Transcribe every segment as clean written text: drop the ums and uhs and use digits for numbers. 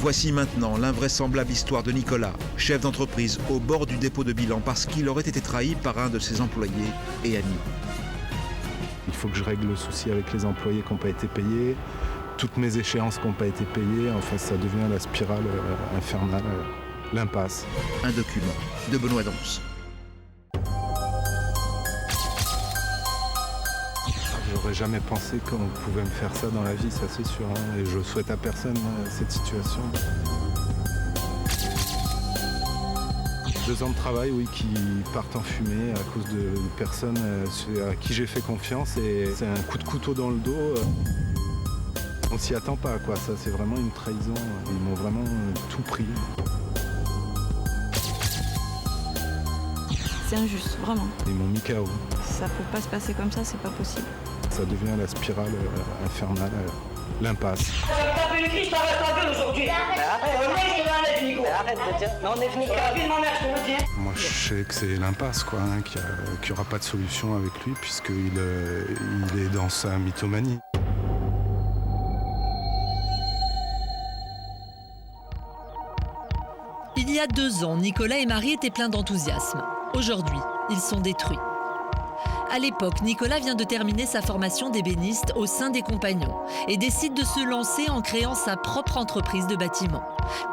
Voici maintenant l'invraisemblable histoire de Nicolas, chef d'entreprise au bord du dépôt de bilan parce qu'il aurait été trahi par un de ses employés et amis. Il faut que je règle le souci avec les employés qui n'ont pas été payés, toutes mes échéances qui n'ont pas été payées. Enfin, ça devient la spirale infernale, l'impasse. Un document de Benoît Dons. J'aurais jamais pensé qu'on pouvait me faire ça dans la vie, ça c'est sûr. Et je souhaite à personne cette situation. 2 ans de travail, oui, qui partent en fumée à cause de personnes à qui j'ai fait confiance. Et c'est un coup de couteau dans le dos. On s'y attend pas, quoi. Ça, c'est vraiment une trahison. Ils m'ont vraiment tout pris. C'est injuste, vraiment. Ils m'ont mis KO. Ça peut pas se passer comme ça, c'est pas possible. Ça devient la spirale infernale, l'impasse. Ça va taper le Christ par la gueule aujourd'hui. Arrête de dire. Mais on est venu Moi, je sais que c'est l'impasse, quoi, qu'il n'y aura pas de solution avec lui, puisqu'il est dans sa mythomanie. Il y a 2 ans, Nicolas et Marie étaient pleins d'enthousiasme. Aujourd'hui, ils sont détruits. À l'époque, Nicolas vient de terminer sa formation d'ébéniste au sein des Compagnons et décide de se lancer en créant sa propre entreprise de bâtiment.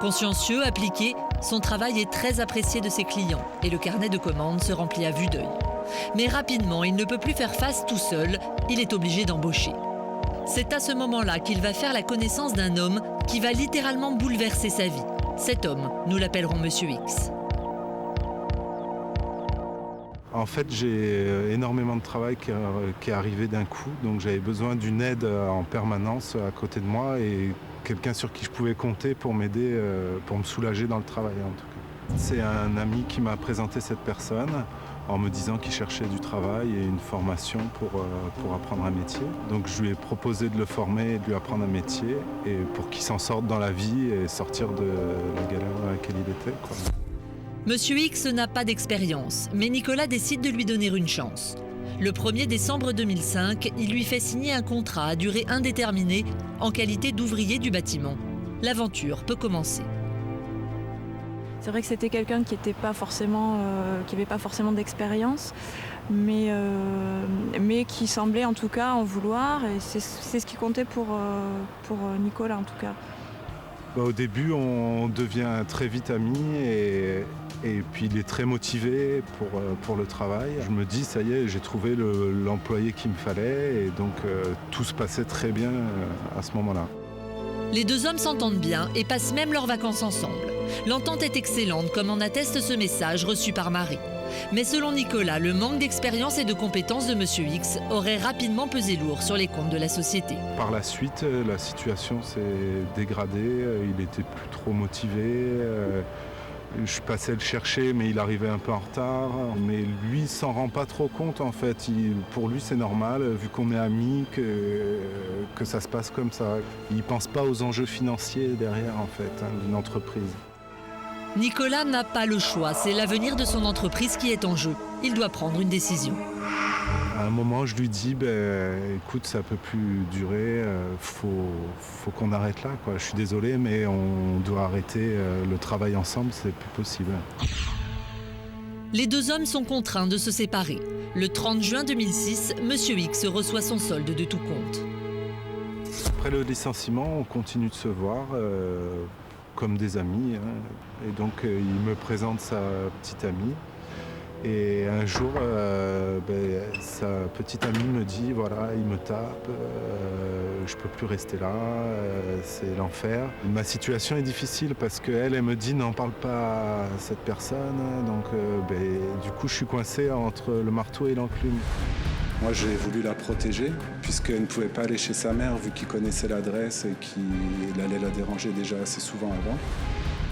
Consciencieux, appliqué, son travail est très apprécié de ses clients et le carnet de commandes se remplit à vue d'œil. Mais rapidement, il ne peut plus faire face tout seul, il est obligé d'embaucher. C'est à ce moment-là qu'il va faire la connaissance d'un homme qui va littéralement bouleverser sa vie. Cet homme, nous l'appellerons Monsieur X. En fait, j'ai énormément de travail qui est arrivé d'un coup, donc j'avais besoin d'une aide en permanence à côté de moi et quelqu'un sur qui je pouvais compter pour m'aider, pour me soulager dans le travail en tout cas. C'est un ami qui m'a présenté cette personne en me disant qu'il cherchait du travail et une formation pour apprendre un métier. Donc je lui ai proposé de le former et de lui apprendre un métier et pour qu'il s'en sorte dans la vie et sortir de la galère dans laquelle il était, quoi. Monsieur X n'a pas d'expérience, mais Nicolas décide de lui donner une chance. Le 1er décembre 2005, il lui fait signer un contrat à durée indéterminée en qualité d'ouvrier du bâtiment. L'aventure peut commencer. C'est vrai que c'était quelqu'un qui n'avait pas forcément d'expérience, mais qui semblait en tout cas en vouloir. Et c'est ce qui comptait pour Nicolas en tout cas. Au début, on devient très vite amis et puis il est très motivé pour le travail. Je me dis, ça y est, j'ai trouvé l'employé qu'il me fallait et donc tout se passait très bien à ce moment-là. Les 2 hommes s'entendent bien et passent même leurs vacances ensemble. L'entente est excellente, comme en atteste ce message reçu par Marie. Mais selon Nicolas, le manque d'expérience et de compétences de Monsieur X aurait rapidement pesé lourd sur les comptes de la société. Par la suite, la situation s'est dégradée, il était plus trop motivé. Je passais le chercher, mais il arrivait un peu en retard. Mais lui, il s'en rend pas trop compte en fait. Pour lui, c'est normal, vu qu'on est amis, que ça se passe comme ça. Il pense pas aux enjeux financiers derrière en fait, d'une entreprise. Nicolas n'a pas le choix, c'est l'avenir de son entreprise qui est en jeu. Il doit prendre une décision. À un moment, je lui dis, écoute, ça peut plus durer, faut qu'on arrête là, quoi. Je suis désolé, mais on doit arrêter le travail ensemble, c'est plus possible. Les 2 hommes sont contraints de se séparer. Le 30 juin 2006, Monsieur X reçoit son solde de tout compte. Après le licenciement, on continue de se voir comme des amis. Et donc, il me présente sa petite amie. Et un jour, sa petite amie me dit, voilà, il me tape, je peux plus rester là, c'est l'enfer. Ma situation est difficile parce qu'elle me dit, n'en parle pas à cette personne. Donc, du coup, je suis coincé entre le marteau et l'enclume. Moi, j'ai voulu la protéger puisqu'elle ne pouvait pas aller chez sa mère vu qu'il connaissait l'adresse et qu'il allait la déranger déjà assez souvent avant.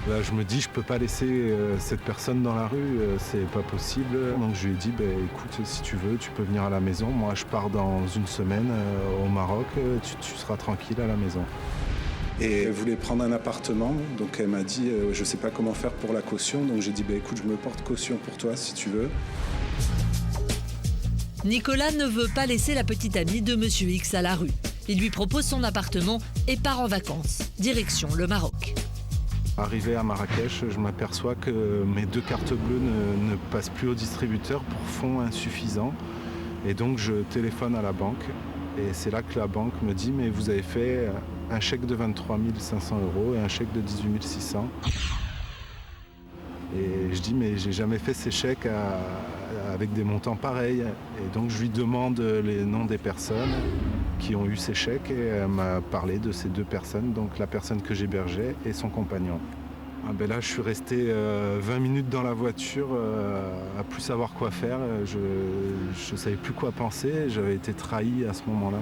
Là, je me dis, je peux pas laisser cette personne dans la rue, c'est pas possible. Donc je lui ai dit, écoute, si tu veux, tu peux venir à la maison. Moi, je pars dans une semaine au Maroc, tu seras tranquille à la maison. Et elle voulait prendre un appartement, donc elle m'a dit, je sais pas comment faire pour la caution. Donc j'ai dit, écoute, je me porte caution pour toi si tu veux. Nicolas ne veut pas laisser la petite amie de Monsieur X à la rue. Il lui propose son appartement et part en vacances, direction le Maroc. Arrivé à Marrakech, je m'aperçois que mes 2 cartes bleues ne passent plus au distributeur pour fonds insuffisants. Et donc je téléphone à la banque. Et c'est là que la banque me dit « mais vous avez fait un chèque de 23 500 € et un chèque de 18 600 ». Et je dis « mais j'ai jamais fait ces chèques avec des montants pareils ». Et donc je lui demande les noms des personnes qui ont eu ces chèques et elle m'a parlé de ces 2 personnes, donc la personne que j'hébergeais et son compagnon. Ah ben là, je suis resté 20 minutes dans la voiture à plus savoir quoi faire. Je ne savais plus quoi penser. J'avais été trahi à ce moment-là.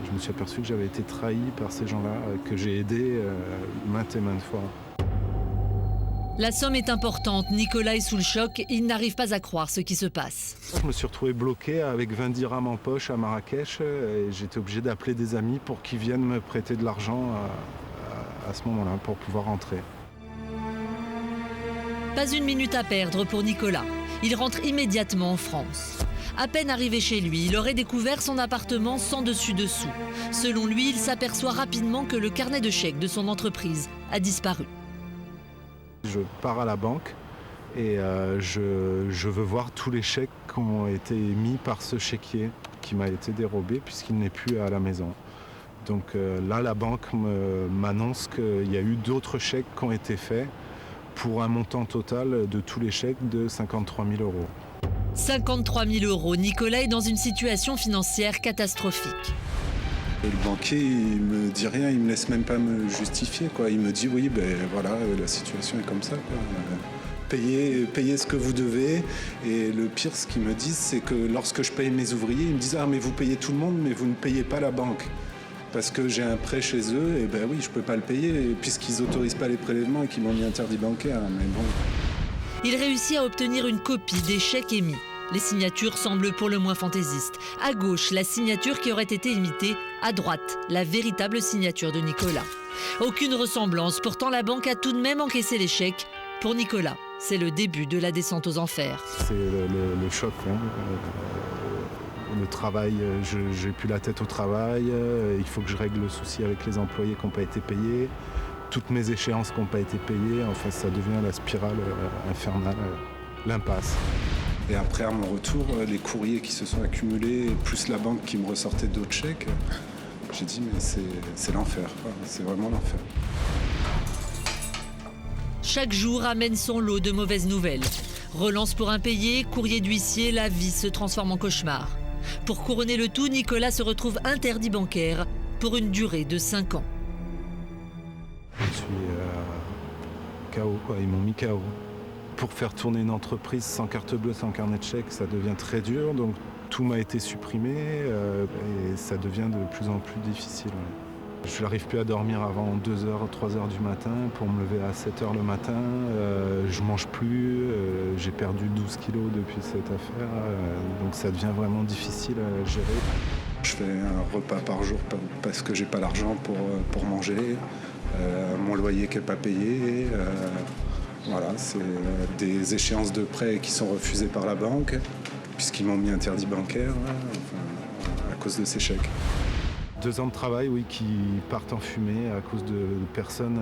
Je me suis aperçu que j'avais été trahi par ces gens-là, que j'ai aidé maintes et maintes fois. La somme est importante. Nicolas est sous le choc. Il n'arrive pas à croire ce qui se passe. Je me suis retrouvé bloqué avec 20 dirhams en poche à Marrakech. Et j'étais obligé d'appeler des amis pour qu'ils viennent me prêter de l'argent à ce moment-là pour pouvoir rentrer. Pas une minute à perdre pour Nicolas. Il rentre immédiatement en France. À peine arrivé chez lui, il aurait découvert son appartement sans dessus-dessous. Selon lui, il s'aperçoit rapidement que le carnet de chèques de son entreprise a disparu. Je pars à la banque et je veux voir tous les chèques qui ont été émis par ce chéquier qui m'a été dérobé puisqu'il n'est plus à la maison. Donc là, la banque m'annonce qu'il y a eu d'autres chèques qui ont été faits pour un montant total de tous les chèques de 53 000 €. 53 000 €. Nicolas est dans une situation financière catastrophique. Et le banquier, il me dit rien, il me laisse même pas me justifier, quoi. Il me dit oui, ben voilà, la situation est comme ça, quoi. Payez ce que vous devez. Et le pire, ce qu'ils me disent, c'est que lorsque je paye mes ouvriers, ils me disent ah mais vous payez tout le monde, mais vous ne payez pas la banque. Parce que j'ai un prêt chez eux, et ben oui, je peux pas le payer, puisqu'ils autorisent pas les prélèvements et qu'ils m'ont mis interdit bancaire. Mais bon. Il réussit à obtenir une copie des chèques émis. Les signatures semblent pour le moins fantaisistes. À gauche, la signature qui aurait été imitée. À droite, la véritable signature de Nicolas. Aucune ressemblance, pourtant la banque a tout de même encaissé les chèques. Pour Nicolas, c'est le début de la descente aux enfers. C'est le choc, hein. Le travail, j'ai plus la tête au travail, il faut que je règle le souci avec les employés qui n'ont pas été payés, toutes mes échéances qui n'ont pas été payées, enfin ça devient la spirale infernale, l'impasse. Et après, à mon retour, les courriers qui se sont accumulés, plus la banque qui me ressortait d'autres chèques, j'ai dit mais c'est l'enfer, quoi. C'est vraiment l'enfer. Chaque jour amène son lot de mauvaises nouvelles. Relance pour impayé, courrier d'huissier, la vie se transforme en cauchemar. Pour couronner le tout, Nicolas se retrouve interdit bancaire pour une durée de 5 ans. Je suis KO, quoi. Ils m'ont mis KO. Pour faire tourner une entreprise sans carte bleue, sans carnet de chèques, ça devient très dur. Donc tout m'a été supprimé et ça devient de plus en plus difficile. Ouais. Je n'arrive plus à dormir avant 2h, 3h du matin pour me lever à 7h le matin. Je ne mange plus, j'ai perdu 12 kilos depuis cette affaire. Donc ça devient vraiment difficile à gérer. Je fais un repas par jour parce que j'ai pas l'argent pour manger. Mon loyer qui n'est pas payé. Voilà, c'est des échéances de prêts qui sont refusées par la banque, puisqu'ils m'ont mis interdit bancaire à cause de ces chèques. 2 ans de travail, oui, qui partent en fumée à cause de personnes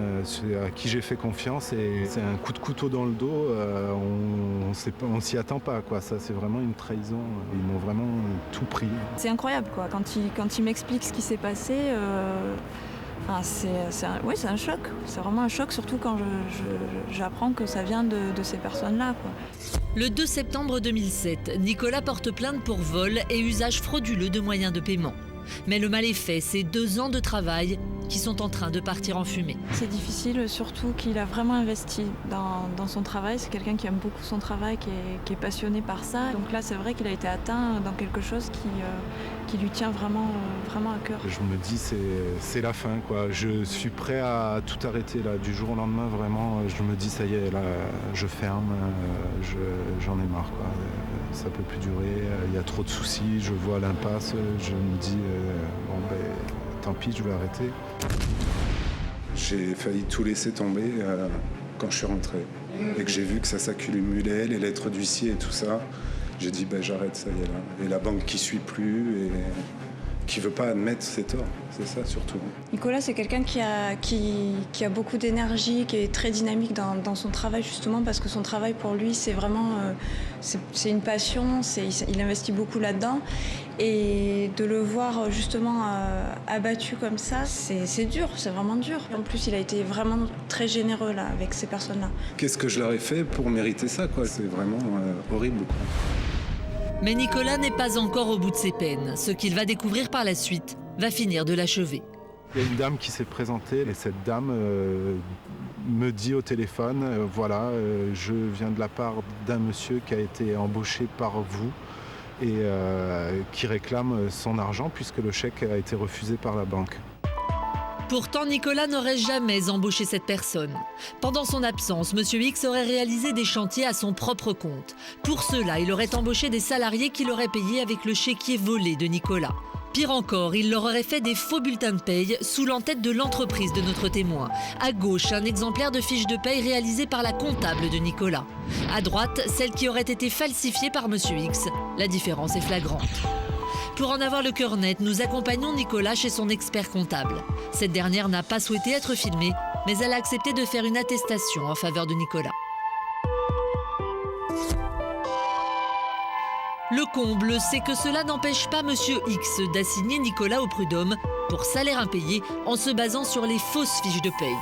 à qui j'ai fait confiance. Et c'est un coup de couteau dans le dos, on s'y attend pas, quoi. Ça, c'est vraiment une trahison. Ils m'ont vraiment tout pris. C'est incroyable, quoi. Quand il m'explique ce qui s'est passé, c'est un choc. C'est vraiment un choc, surtout quand j'apprends que ça vient de ces personnes-là, quoi. Le 2 septembre 2007, Nicolas porte plainte pour vol et usage frauduleux de moyens de paiement. Mais le mal est fait, c'est 2 ans de travail qui sont en train de partir en fumée. C'est difficile, surtout qu'il a vraiment investi dans son travail. C'est quelqu'un qui aime beaucoup son travail, qui est passionné par ça. Donc là, c'est vrai qu'il a été atteint dans quelque chose qui lui tient vraiment à cœur. Je me dis, c'est la fin, quoi. Je suis prêt à tout arrêter, là, du jour au lendemain, vraiment. Je me dis, ça y est, là, je ferme, j'en ai marre, quoi. Ça peut plus durer, il y a trop de soucis, je vois l'impasse, je me dis, tant pis, je vais arrêter. J'ai failli tout laisser tomber quand je suis rentré. Et que j'ai vu que ça s'accumulait, les lettres d'huissier et tout ça. J'ai dit, j'arrête, ça y est là. Et la banque qui suit plus, qui veut pas admettre ses torts, c'est ça surtout. Nicolas, c'est quelqu'un qui a beaucoup d'énergie, qui est très dynamique dans son travail, justement parce que son travail pour lui, c'est vraiment c'est une passion, il investit beaucoup là-dedans. Et de le voir justement abattu comme ça, c'est dur, c'est vraiment dur. En plus, il a été vraiment très généreux là, avec ces personnes-là. Qu'est-ce que je leur ai fait pour mériter ça, quoi? C'est vraiment horrible, quoi. Mais Nicolas n'est pas encore au bout de ses peines. Ce qu'il va découvrir par la suite va finir de l'achever. Il y a une dame qui s'est présentée et cette dame me dit au téléphone, voilà, je viens de la part d'un monsieur qui a été embauché par vous et qui réclame son argent puisque le chèque a été refusé par la banque. Pourtant, Nicolas n'aurait jamais embauché cette personne. Pendant son absence, M. X aurait réalisé des chantiers à son propre compte. Pour cela, il aurait embauché des salariés qu'il aurait payés avec le chéquier volé de Nicolas. Pire encore, il leur aurait fait des faux bulletins de paye sous l'entête de l'entreprise de notre témoin. À gauche, un exemplaire de fiche de paye réalisé par la comptable de Nicolas. À droite, celle qui aurait été falsifiée par M. X. La différence est flagrante. Pour en avoir le cœur net, nous accompagnons Nicolas chez son expert comptable. Cette dernière n'a pas souhaité être filmée, mais elle a accepté de faire une attestation en faveur de Nicolas. Le comble, c'est que cela n'empêche pas Monsieur X d'assigner Nicolas au prud'homme pour salaire impayé en se basant sur les fausses fiches de paye.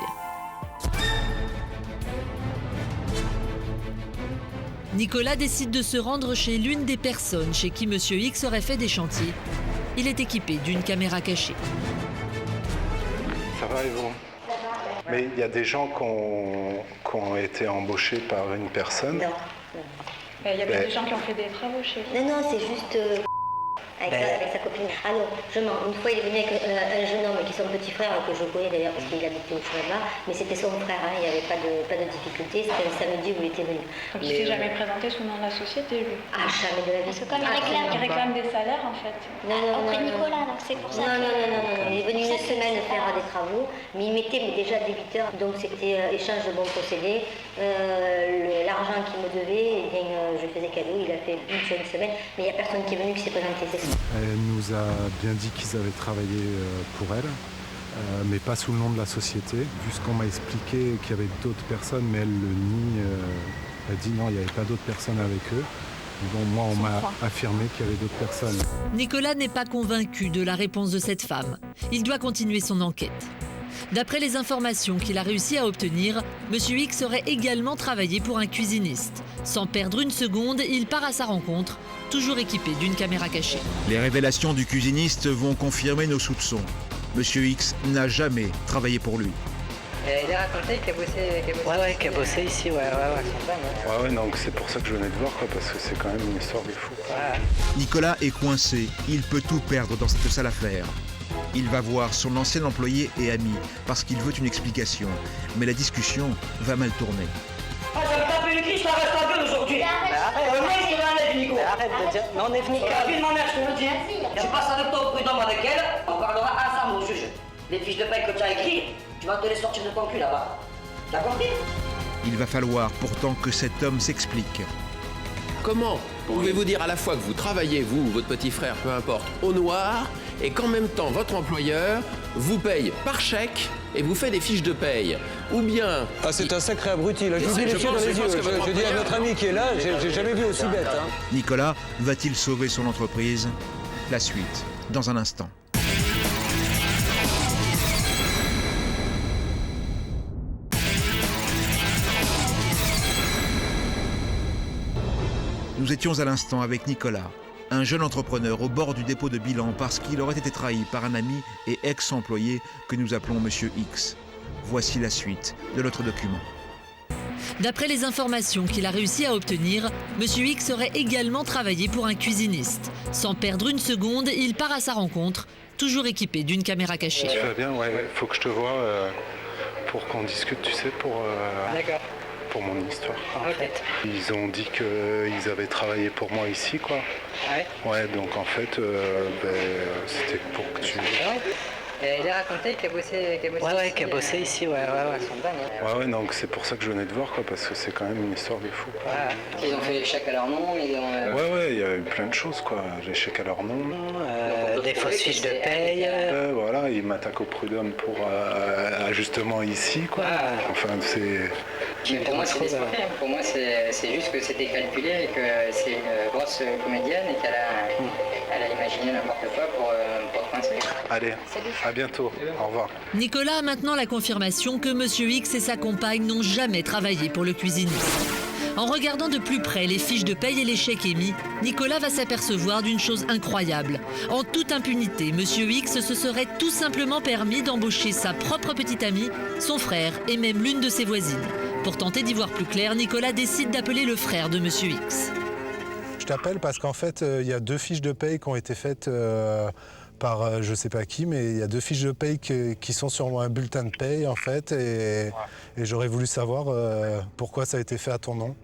Nicolas décide de se rendre chez l'une des personnes chez qui Monsieur X aurait fait des chantiers. Il est équipé d'une caméra cachée. Ça va et vous? Mais il y a des gens qui ont été embauchés par une personne. Non. Il y a des gens qui ont fait des travaux chez lui. Non, c'est juste avec sa copine. Ah non, je mens. Une fois, il est venu avec un jeune homme qui est son petit frère, que je connais d'ailleurs parce qu'il habitait au là, mais c'était son frère, hein, il n'y avait pas de difficulté. C'était un samedi où il était venu. Donc il ne s'est jamais présenté sous le nom de la société, lui. Ah, jamais de la vie. Parce que comme il réclame des salaires, en fait. auprès de Nicolas, donc c'est pour ça Non, il est venu une semaine faire des travaux, mais il mettait déjà débiteur, donc c'était échange de bons procédés. L'argent qu'il me devait, eh bien, je faisais cadeau, il a fait une semaine, mais il n'y a personne qui est venu qui s'est présenté. Elle nous a bien dit qu'ils avaient travaillé pour elle, mais pas sous le nom de la société. Vu ce qu'on m'a expliqué qu'il y avait d'autres personnes, mais elle le nie. Elle dit non, il n'y avait pas d'autres personnes avec eux. Bon, moi, on m'a affirmé qu'il y avait d'autres personnes. Nicolas n'est pas convaincu de la réponse de cette femme. Il doit continuer son enquête. D'après les informations qu'il a réussi à obtenir, M. X aurait également travaillé pour un cuisiniste. Sans perdre une seconde, il part à sa rencontre, toujours équipé d'une caméra cachée. Les révélations du cuisiniste vont confirmer nos soupçons. Monsieur X n'a jamais travaillé pour lui. Il a raconté qu'il a bossé, qu'il a bossé ici, Ouais, donc c'est pour ça que je venais te voir, quoi, parce que c'est quand même une histoire de fou. Ouais. Nicolas est coincé, il peut tout perdre dans cette sale affaire. Il va voir son ancien employé et ami parce qu'il veut une explication. Mais la discussion va mal tourner. Ah, ça me tape le cul, je t'arrête ta gueule aujourd'hui. Au moins, je te l'enlève, Nico. Arrête de dire, non, on est venu. La fille de ma mère, je te le dis. Tu passes avec toi au prud'homme avec elle, on parlera ensemble au juge. Les fiches de paie que tu as écrites, tu vas te les sortir de ton cul là-bas. T'as compris? Il va falloir pourtant que cet homme s'explique. Comment pouvez-vous dire à la fois que vous travaillez, vous ou votre petit frère, peu importe, au noir, et qu'en même temps, votre employeur vous paye par chèque et vous fait des fiches de paye? Ou bien... Ah, c'est un sacré abruti, là. Je vous dis les yeux dans les yeux. Je dis à notre ami qui est là, j'ai jamais vu aussi bête. Hein. Nicolas va-t-il sauver son entreprise? La suite, dans un instant. Nous étions à l'instant avec Nicolas, un jeune entrepreneur au bord du dépôt de bilan parce qu'il aurait été trahi par un ami et ex-employé que nous appelons Monsieur X. Voici la suite de notre document. D'après les informations qu'il a réussi à obtenir, M. X aurait également travaillé pour un cuisiniste. Sans perdre une seconde, il part à sa rencontre, toujours équipé d'une caméra cachée. Tu vas bien? Ouais, faut que je te voie pour qu'on discute, tu sais, pour mon histoire. Okay. Ils ont dit qu'ils avaient travaillé pour moi ici, quoi. Ouais. Ouais, donc en fait, c'était pour que tu... Et il a raconté qu'il a bossé Ouais, qui a bossé ici, ouais. Ils sont dingues. Ouais, donc c'est pour ça que je venais de voir, quoi, parce que c'est quand même une histoire de fou. Ouais. Ils ont fait les chèques à leur nom. Ouais, il y a eu plein de choses, quoi. Les chèques à leur nom. Des fausses fiches de paye. Voilà, ils m'attaquent au prud'homme pour ajustement ici, quoi. Enfin, c'est... Mais pour moi, c'est des escroqueries. Pour moi, c'est juste que c'était calculé et que c'est une grosse comédienne et qu'elle a imaginé n'importe quoi pour coincer. Allez, à bientôt. Au revoir. Nicolas a maintenant la confirmation que Monsieur X et sa compagne n'ont jamais travaillé pour le cuisiniste. En regardant de plus près les fiches de paye et les chèques émis, Nicolas va s'apercevoir d'une chose incroyable. En toute impunité, Monsieur X se serait tout simplement permis d'embaucher sa propre petite amie, son frère et même l'une de ses voisines. Pour tenter d'y voir plus clair, Nicolas décide d'appeler le frère de Monsieur X. Je t'appelle parce qu'en fait, il y a 2 fiches de paye qui ont été faites par je sais pas qui, mais il y a 2 fiches de paye qui sont sur un bulletin de paye, en fait, et j'aurais voulu savoir pourquoi ça a été fait à ton nom.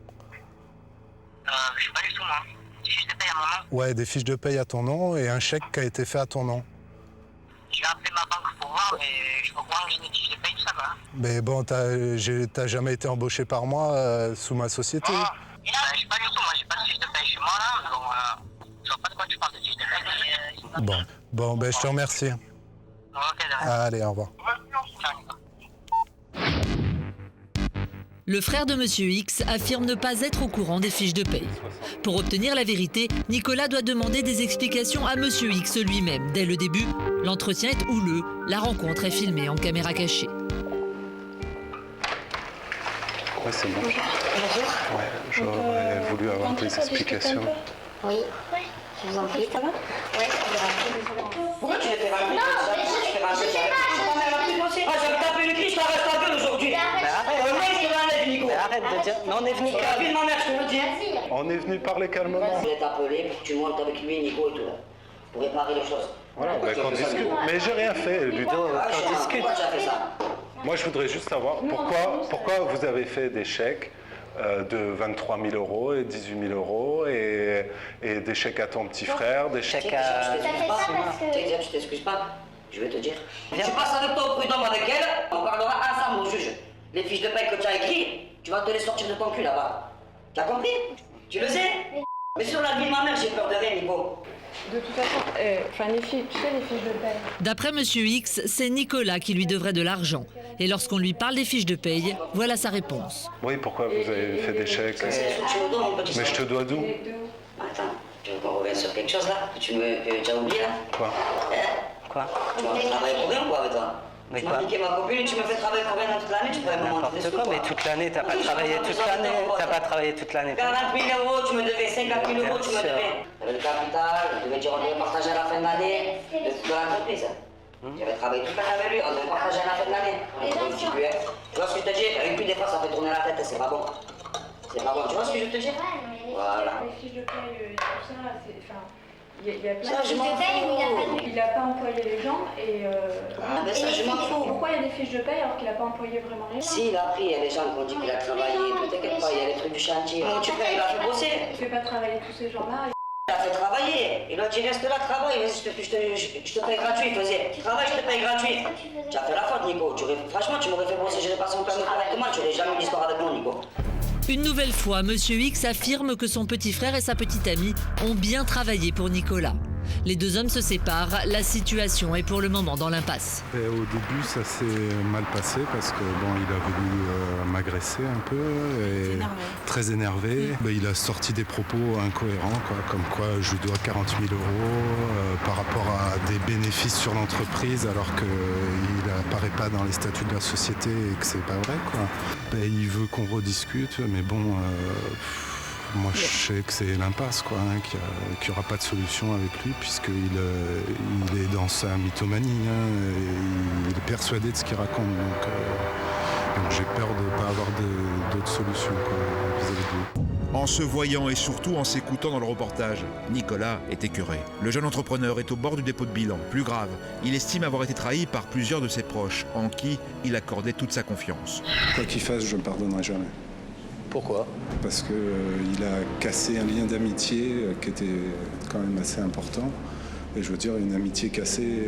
Je sais pas du tout, moi. Des fiches de paye à mon nom? Ouais, des fiches de paye à ton nom et un chèque qui a été fait à ton nom. Je vais appeler ma banque pour voir, mais je peux voir que j'ai des fiches de paye, tout ça, quoi. Mais bon, t'as jamais été embauché par moi sous ma société? Je sais pas du tout, moi j'ai pas de fiches de paye chez moi, là, donc je vois pas de quoi tu parles de fiches de paye. Bon, ben je te remercie. Allez, au revoir. Le frère de Monsieur X affirme ne pas être au courant des fiches de paye. Pour obtenir la vérité, Nicolas doit demander des explications à Monsieur X lui-même. Dès le début, l'entretien est houleux, la rencontre est filmée en caméra cachée. Ouais, c'est bon. Bonjour. Ouais, j'aurais voulu avoir des explications. Oui. Je vous en prie. Ça va? Ouais, Pourquoi tu les fais rentrer? Je sais pas. Je vais taper le cri, je t'arrête ta gueule aujourd'hui. Arrête de dire. Mais on est venu calme. Ma mère, je te le dis. On est venu parler calmement. Je vais t'appeler pour que tu montes avec lui, Nico et tout, pour réparer les choses. Voilà, qu'on discute. Mais j'ai rien fait, Ludo. Qu'on discute. Pourquoi tu as fait ça? Moi, je voudrais juste savoir pourquoi vous avez fait des chèques de 23 000 euros et 18 000 euros et des chèques à ton petit frère, des chèques à... Tu t'excuses pas? Je vais te dire. Tu passes avec toi au prud'homme avec elle, on parlera ensemble au juge. Les fiches de paie que tu as écrites, tu vas te les sortir de ton cul là-bas. Tu as compris? Tu le sais? Mais sur la vie de ma mère, j'ai peur de rien, Nico. De toute façon, les fiches de paye. D'après Monsieur X, c'est Nicolas qui lui devrait de l'argent. Et lorsqu'on lui parle des fiches de paye, voilà sa réponse. Oui, pourquoi vous avez fait des chèques? Mais je te dois d'où? Attends, tu veux qu'on revienne sur quelque chose là? Que tu as oublié là? Quoi? Quoi? Tu m'as fait travailler pour rien ou quoi avec toi? Mais tu m'as piqué ma copine et tu m'as fait travailler pour rien toute l'année, tu pourrais me montrer n'importe quoi, mais toute l'année, t'as pas travaillé toute l'année. T'as pas travaillé toute l'année. 40 000 euros, tu me devais 50 000 euros, tu me devais. T'avais le capital, on devait dire on devait partager à la fin de l'année de l'entreprise. J'avais travaillé toute l'année avec lui, on devait partager à la fin de l'année. Tu vois ce que je te dis? Avec lui, des fois, ça fait tourner la tête, c'est pas bon. C'est pas bon, tu vois ce que je te dis? Voilà. Les fiches de paye, tout ça, c'est... Il y a plein ça, je m'en fous. Il n'a pas employé les gens et... mais ça, je m'en fous. Pourquoi il y a des fiches de paye alors qu'il n'a pas employé vraiment les gens? Si, il a pris, il y a des gens qui ont dit qu'il a travaillé, ne t'inquiète pas, il y a les trucs du chantier. Bon, tu payes, il a fait bosser. Il ne fait pas travailler tous ces gens-là. Il a fait travailler. Il a dit reste là, travaille, vas-y, je te paye gratuit, faisais. Travaille, je te paye gratuit. Tu as fait la faute, Nico. Franchement, tu m'aurais fait bosser, j'aurais passé mon permis correctement, tu n'aurais jamais eu d'histoire avec moi, Nico. Une nouvelle fois, Monsieur X affirme que son petit frère et sa petite amie ont bien travaillé pour Nicolas. Les deux hommes se séparent, la situation est pour le moment dans l'impasse. Au début, ça s'est mal passé parce que il a voulu m'agresser un peu, et très énervé. Il a sorti des propos incohérents, comme quoi je lui dois 40 000 euros par rapport à des bénéfices sur l'entreprise, alors qu'il n'apparaît pas dans les statuts de la société et que c'est pas vrai, quoi. Il veut qu'on rediscute, mais bon. Moi, je sais que c'est l'impasse, qu'il n'y aura pas de solution avec lui, puisqu'il est dans sa mythomanie. Et il est persuadé de ce qu'il raconte. Donc j'ai peur de ne pas avoir d'autres solutions vis-à-vis de lui. En se voyant et surtout en s'écoutant dans le reportage, Nicolas est écœuré. Le jeune entrepreneur est au bord du dépôt de bilan. Plus grave, il estime avoir été trahi par plusieurs de ses proches, en qui il accordait toute sa confiance. Quoi qu'il fasse, je ne pardonnerai jamais. Pourquoi? Parce qu'il a cassé un lien d'amitié qui était quand même assez important. Et je veux dire, une amitié cassée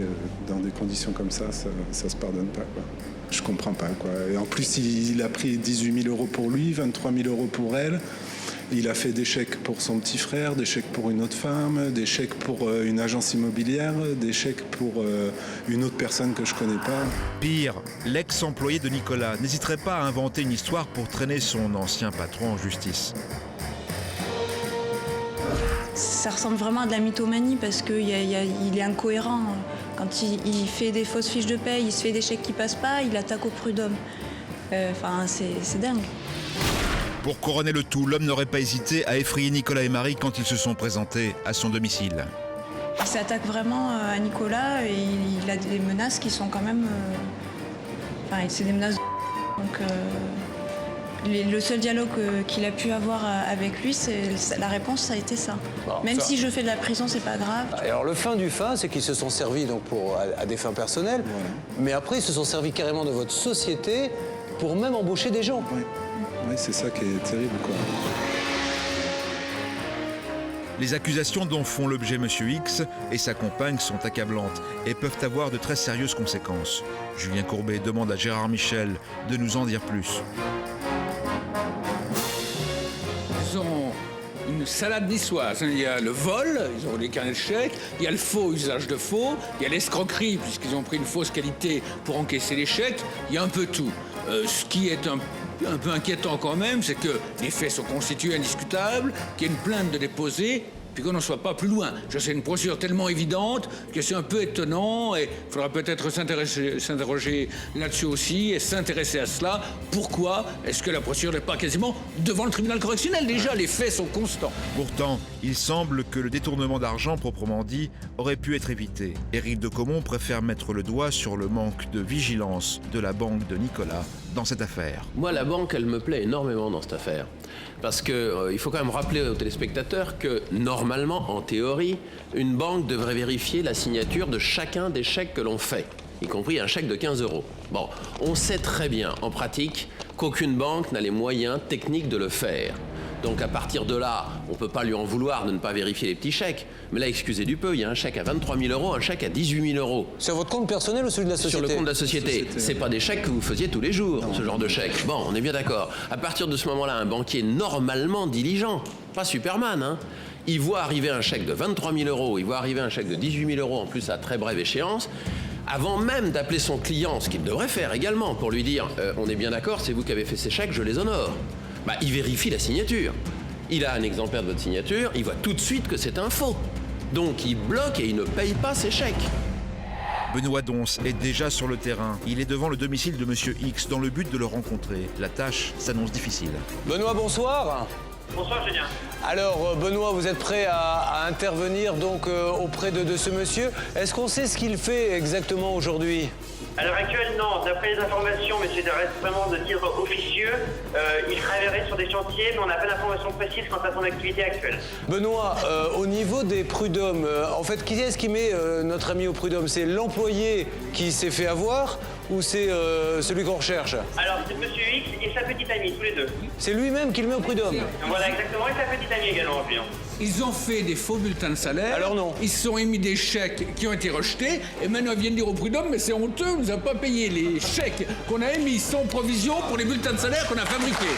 dans des conditions comme ça se pardonne pas, quoi. Je comprends pas, quoi. Et en plus, il a pris 18 000 € pour lui, 23 000 € pour elle. Il a fait des chèques pour son petit frère, des chèques pour une autre femme, des chèques pour une agence immobilière, des chèques pour une autre personne que je connais pas. Pire, l'ex-employé de Nicolas n'hésiterait pas à inventer une histoire pour traîner son ancien patron en justice. Ça ressemble vraiment à de la mythomanie parce qu'il est incohérent. Quand il fait des fausses fiches de paye, il se fait des chèques qui passent pas, il attaque au prud'homme. C'est dingue. Pour couronner le tout, l'homme n'aurait pas hésité à effrayer Nicolas et Marie quand ils se sont présentés à son domicile. Il s'attaque vraiment à Nicolas et il a des menaces qui sont quand même... c'est des menaces de... Donc, le seul dialogue qu'il a pu avoir avec lui, la réponse, ça a été ça. Bon, même si je fais de la prison, c'est pas grave. Et alors le fin du fin, c'est qu'ils se sont servis donc à des fins personnelles, mais après ils se sont servis carrément de votre société pour même embaucher des gens. Oui, c'est ça qui est terrible, quoi. Les accusations dont font l'objet M. X et sa compagne sont accablantes et peuvent avoir de très sérieuses conséquences. Julien Courbet demande à Gérard Michel de nous en dire plus. Ils ont une salade niçoise. Il y a le vol, ils ont des carnets de chèques, il y a le faux usage de faux, il y a l'escroquerie, puisqu'ils ont pris une fausse qualité pour encaisser les chèques, il y a un peu tout. Ce qui est un peu inquiétant quand même, c'est que les faits sont constitués indiscutables, qu'il y ait une plainte de déposer, puis qu'on n'en soit pas plus loin. C'est une procédure tellement évidente que c'est un peu étonnant et il faudra peut-être s'interroger là-dessus aussi et s'intéresser à cela. Pourquoi est-ce que la procédure n'est pas quasiment devant le tribunal correctionnel? Déjà, les faits sont constants. Pourtant, il semble que le détournement d'argent proprement dit aurait pu être évité. Éric de Caumont préfère mettre le doigt sur le manque de vigilance de la banque de Nicolas dans cette affaire. Moi, la banque, elle me plaît énormément dans cette affaire. Parce qu'il faut quand même rappeler aux téléspectateurs que, normalement, en théorie, une banque devrait vérifier la signature de chacun des chèques que l'on fait, y compris un chèque de 15 €. Bon, on sait très bien, en pratique, qu'aucune banque n'a les moyens techniques de le faire. Donc à partir de là, on ne peut pas lui en vouloir de ne pas vérifier les petits chèques. Mais là, excusez du peu, il y a un chèque à 23 000 €, un chèque à 18 000 €. Sur votre compte personnel ou celui de la société? Sur le compte de la société. C'est pas des chèques que vous faisiez tous les jours, ce genre de chèque. Bon, on est bien d'accord. À partir de ce moment-là, un banquier normalement diligent, pas Superman, hein, il voit arriver un chèque de 23 000 €, il voit arriver un chèque de 18 000 € en plus à très brève échéance, avant même d'appeler son client, ce qu'il devrait faire également, pour lui dire on est bien d'accord, c'est vous qui avez fait ces chèques, je les honore. Il vérifie la signature. Il a un exemplaire de votre signature, il voit tout de suite que c'est un faux. Donc il bloque et il ne paye pas ses chèques. Benoît Donce est déjà sur le terrain. Il est devant le domicile de M. X dans le but de le rencontrer. La tâche s'annonce difficile. Benoît, bonsoir. Bonsoir Julien. Alors Benoît, vous êtes prêt à intervenir donc auprès de ce monsieur. Est-ce qu'on sait ce qu'il fait exactement aujourd'hui? À l'heure actuelle, non. D'après les informations, mais c'est vraiment de titre officieux, il travaillerait sur des chantiers, mais on n'a pas d'informations précises quant à son activité actuelle. Benoît, au niveau des prud'hommes, en fait, qui est-ce qui met notre ami au prud'homme? C'est l'employé qui s'est fait avoir ou c'est celui qu'on recherche? Alors, c'est Monsieur X et sa petite amie, tous les deux. C'est lui-même qui le met au prud'homme? Voilà, exactement, et sa petite amie également, client. Ils ont fait des faux bulletins de salaire. Alors non. Ils se sont émis des chèques qui ont été rejetés. Et maintenant, ils viennent dire au prud'homme, mais c'est honteux, on nous a pas payé les chèques qu'on a émis sans provision pour les bulletins de salaire qu'on a fabriqués.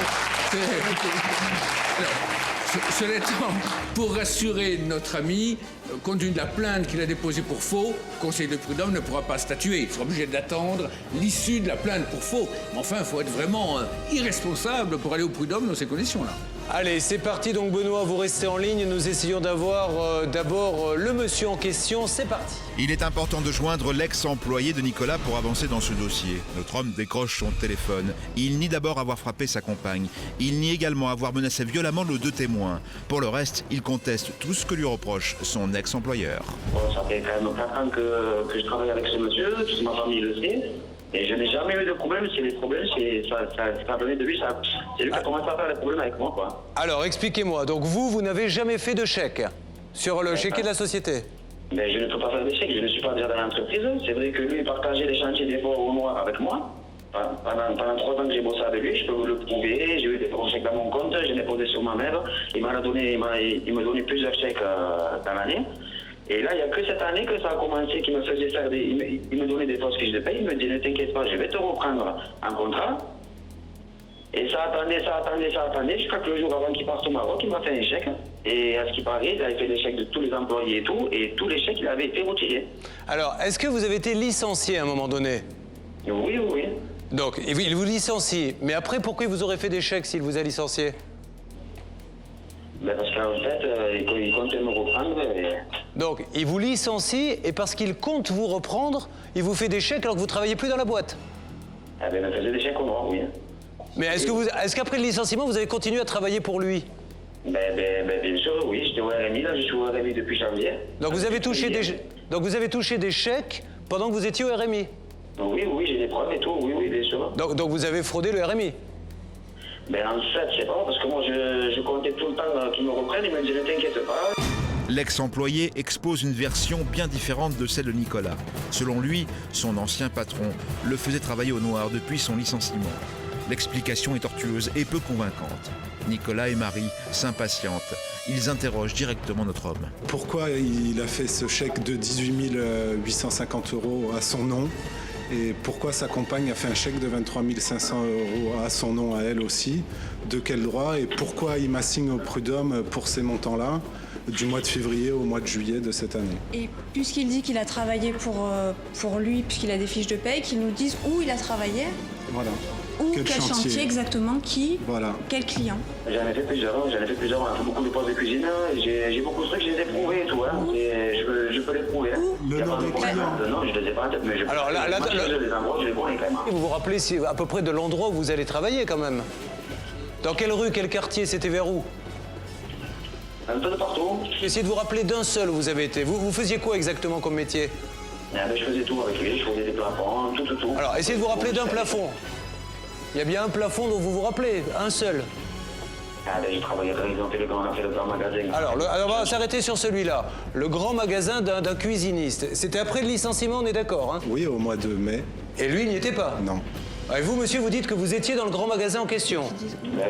Cela étant, pour rassurer notre ami, compte tenu de la plainte qu'il a déposée pour faux, le conseil de prud'homme ne pourra pas statuer. Il sera obligé d'attendre l'issue de la plainte pour faux. Mais enfin, il faut être vraiment irresponsable pour aller au prud'homme dans ces conditions-là. Allez, c'est parti donc Benoît, vous restez en ligne. Nous essayons d'avoir d'abord le monsieur en question. C'est parti. Il est important de joindre l'ex-employé de Nicolas pour avancer dans ce dossier. Notre homme décroche son téléphone. Il nie d'abord avoir frappé sa compagne. Il nie également avoir menacé violemment nos deux témoins. Pour le reste, il conteste tout ce que lui reproche son ex-employeur. Bon, ça fait quand même 4 ans que je travaille avec ce monsieur, toute ma famille le sait. Et je n'ai jamais eu de problème. C'est les problèmes, ça a donné de lui. C'est lui qui a commencé à faire les problèmes avec moi, quoi. Alors, expliquez-moi. Donc vous n'avez jamais fait de chèque sur le chéquier de la société? Mais je ne peux pas faire de chèque. Je ne suis pas déjà dans l'entreprise. C'est vrai que lui partageait les chantiers des fois au noir avec moi. Pendant 3 ans que j'ai bossé avec lui, je peux vous le prouver. J'ai eu des bons chèques dans mon compte. Je l'ai posé sur ma mère. Il me donnait plusieurs chèques dans l'année. Et là, il n'y a que cette année que ça a commencé, qu'il me faisait faire il me donnait des fausses fiches de paye, il me dit ne t'inquiète pas, je vais te reprendre un contrat. Et ça attendait, jusqu'à que le jour avant qu'il parte au Maroc, il m'a fait un chèque. Et à ce qui paraît, il avait fait les chèques de tous les employés et tous les chèques, il avait été retirés. Alors, est-ce que vous avez été licencié à un moment donné? Oui. Donc, il vous licencie. Mais après, pourquoi il vous aurait fait des chèques s'il vous a licencié? Ben parce qu'en fait, il comptait me reprendre. Donc, il vous licencie et parce qu'il compte vous reprendre, il vous fait des chèques alors que vous ne travaillez plus dans la boîte? Ah ben, il me faisait des chèques au noir, oui. Mais est-ce qu'après le licenciement, vous avez continué à travailler pour lui? Ben, bien sûr, oui. J'étais au RMI, là, je suis au RMI depuis janvier. Donc, vous avez touché des chèques pendant que vous étiez au RMI? Oui, j'ai des preuves et tout, oui, bien sûr. Donc vous avez fraudé le RMI? Ben en fait, c'est pas parce que moi je comptais tout le temps qu'ils me reprennent, ils me disaient ne t'inquiète pas. L'ex-employé expose une version bien différente de celle de Nicolas. Selon lui, son ancien patron le faisait travailler au noir depuis son licenciement. L'explication est tortueuse et peu convaincante. Nicolas et Marie s'impatientent. Ils interrogent directement notre homme. Pourquoi il a fait ce chèque de 18 850 € à son nom? Et pourquoi sa compagne a fait un chèque de 23 500 € à son nom, à elle aussi? De quel droit? Et pourquoi il m'assigne au prud'homme pour ces montants-là, du mois de février au mois de juillet de cette année? Et puisqu'il dit qu'il a travaillé pour lui, puisqu'il a des fiches de paye, qu'il nous dise où il a travaillé. Voilà. Ou quel chantier exactement, qui, voilà. Quel client. J'en ai fait plusieurs, on a fait beaucoup de postes de cuisine, j'ai beaucoup de trucs, je les ai prouvés et tout, hein. Et je peux les prouver. Le nom des clients? Non, je les ai pas en tête, mais je peux. Alors là, les endroits, je les connais quand même. Vous vous rappelez à peu près de l'endroit où vous allez travailler quand même? Dans quelle rue, quel quartier, c'était vers où? Un peu de partout. Essayez de vous rappeler d'un seul où vous avez été. Vous faisiez quoi exactement comme métier? Je faisais tout avec lui, je faisais des plafonds, tout. Alors, essayez de vous rappeler d'un plafond. Il y a bien un plafond dont vous vous rappelez, un seul. J'ai travaillé on a fait le grand magasin. Alors, on va s'arrêter sur celui-là. Le grand magasin d'un cuisiniste. C'était après le licenciement, on est d'accord, hein? Oui, au mois de mai. Et lui, il n'y était pas? Non. Et vous, monsieur, vous dites que vous étiez dans le grand magasin en question?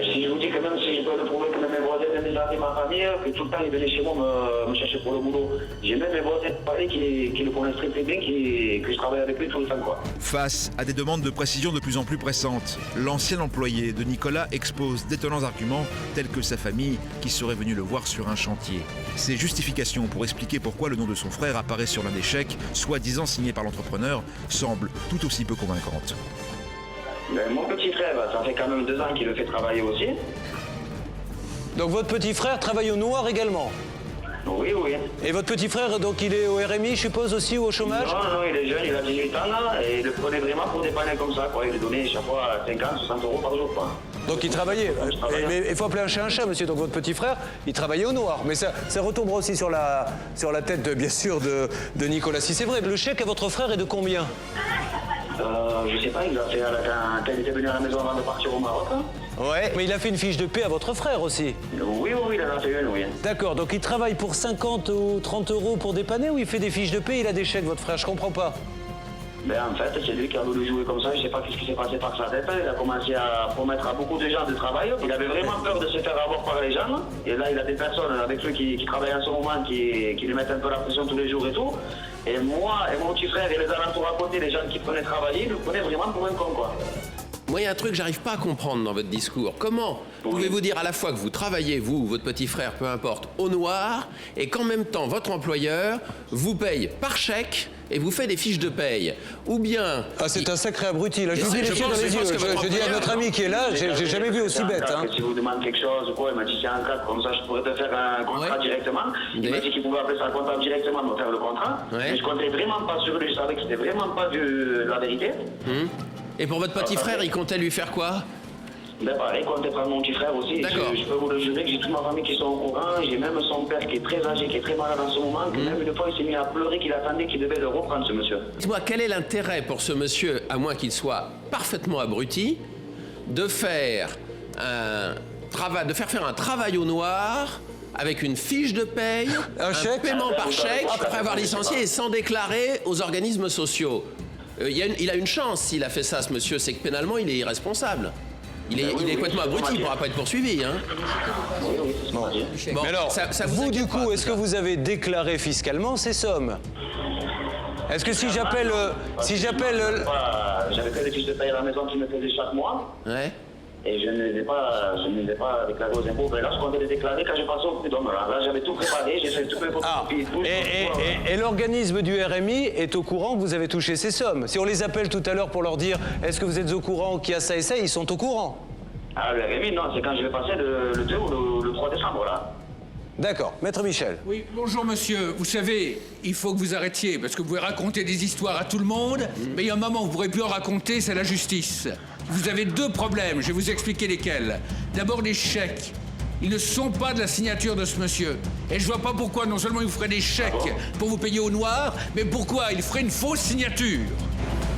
Si je vous dis que même si je peux le prouver que même mes voisins, même les amis de ma famille, que tout le temps ils venaient chez moi me chercher pour le boulot. J'ai même mes voisins qui le connaissent très bien, que je travaille avec lui tout le temps, quoi. Face à des demandes de précision de plus en plus pressantes, l'ancien employé de Nicolas expose d'étonnants arguments tels que sa famille qui serait venue le voir sur un chantier. Ses justifications pour expliquer pourquoi le nom de son frère apparaît sur l'un des chèques, soi-disant signé par l'entrepreneur, semblent tout aussi peu convaincantes. Mon petit frère, ça fait quand même 2 ans qu'il le fait travailler aussi. Donc votre petit frère travaille au noir également? Oui. Et votre petit frère, donc il est au RMI, je suppose, aussi, ou au chômage? Non, il est jeune, il a 18 ans, là, et il le prenait vraiment pour dépanner comme ça, quoi. Il lui donnait chaque fois 50, 60 € par jour, quoi. Donc il travaillait. Mais il faut appeler un chat, monsieur. Donc votre petit frère, il travaillait au noir. Mais ça retombera aussi sur la tête, bien sûr, de Nicolas. Si c'est vrai, le chèque à votre frère est de combien? Je sais pas, il a fait quand il était venu à la maison avant de partir au Maroc. Hein. Ouais, mais il a fait une fiche de paie à votre frère aussi. Oui, il en a fait une, oui. D'accord, donc il travaille pour 50 ou 30 € pour dépanner ou il fait des fiches de paie, il a des chèques, votre frère? Je comprends pas. En fait, c'est lui qui a voulu jouer comme ça, je sais pas ce qui s'est passé par sa tête. Il a commencé à promettre à beaucoup de gens de travail. Il avait vraiment peur de se faire avoir par les gens. Et là, il a des personnes avec lui qui travaillent en ce moment, qui lui mettent un peu la pression tous les jours et tout. Et moi et mon petit frère et les alentours à côté, les gens qui prenaient travailler, ils le prenaient vraiment pour un con, quoi. Moi, il y a un truc que j'arrive pas à comprendre dans votre discours. Comment pouvez-vous dire à la fois que vous travaillez, vous ou votre petit frère, peu importe, au noir, et qu'en même temps, votre employeur vous paye par chèque et vous fait des fiches de paye? Ou bien... Ah, c'est un sacré abruti, là. Je vous dis les pieds dans les yeux. Je dis à notre ami qui est là, j'ai jamais vu aussi bête. Hein. Si vous demandez quelque chose ou quoi, il m'a dit c'est un cas comme ça, je pourrais te faire un contrat directement. Il m'a dit qu'il pouvait appeler ça un comptable directement, me faire le contrat. Mais je comptais vraiment pas sur lui, je savais que c'était vraiment pas la vérité. Et pour votre petit frère, il comptait lui faire quoi? Pareil, il comptait prendre mon petit frère aussi. Je peux vous le jurer que j'ai toute ma famille qui sont au courant. J'ai même son père qui est très âgé, qui est très malade en ce moment, que même une fois il s'est mis à pleurer, qu'il attendait qu'il devait le reprendre, ce monsieur. Dites-moi, quel est l'intérêt pour ce monsieur, à moins qu'il soit parfaitement abruti, de faire faire un travail au noir avec une fiche de paye, un paiement par chèque, après avoir licencié et sans déclarer aux organismes sociaux? Il a une chance s'il a fait ça, ce monsieur, c'est que pénalement, il est irresponsable. Il est complètement abruti, il ne pourra pas être poursuivi. Hein. Bon. Mais alors, ça vous du coup, est-ce que vous avez déclaré fiscalement ces sommes? Est-ce que si j'appelle... J'avais fait des fiches de paye à la maison qui me faisaient chaque mois. Ouais. Et je ne les ai pas déclarés aux impôts. Mais là, je comptais les déclarer quand j'ai passé au prud'homme. Là, j'avais tout préparé, j'ai fait toutes mes photocopies. Et l'organisme du RMI est au courant que vous avez touché ces sommes. Si on les appelle tout à l'heure pour leur dire est-ce que vous êtes au courant qu'il y a ça et ça, ils sont au courant. Ah, le RMI, non, c'est quand je vais passer le 2 ou le 3 décembre, là. D'accord. Maître Michel. Oui, bonjour monsieur. Vous savez, il faut que vous arrêtiez, parce que vous pouvez raconter des histoires à tout le monde, mais il y a un moment où vous ne pourrez plus en raconter, c'est la justice. Vous avez deux problèmes, je vais vous expliquer lesquels. D'abord, les chèques. Ils ne sont pas de la signature de ce monsieur. Et je vois pas pourquoi non seulement il vous ferait des chèques pour vous payer au noir, mais pourquoi il ferait une fausse signature.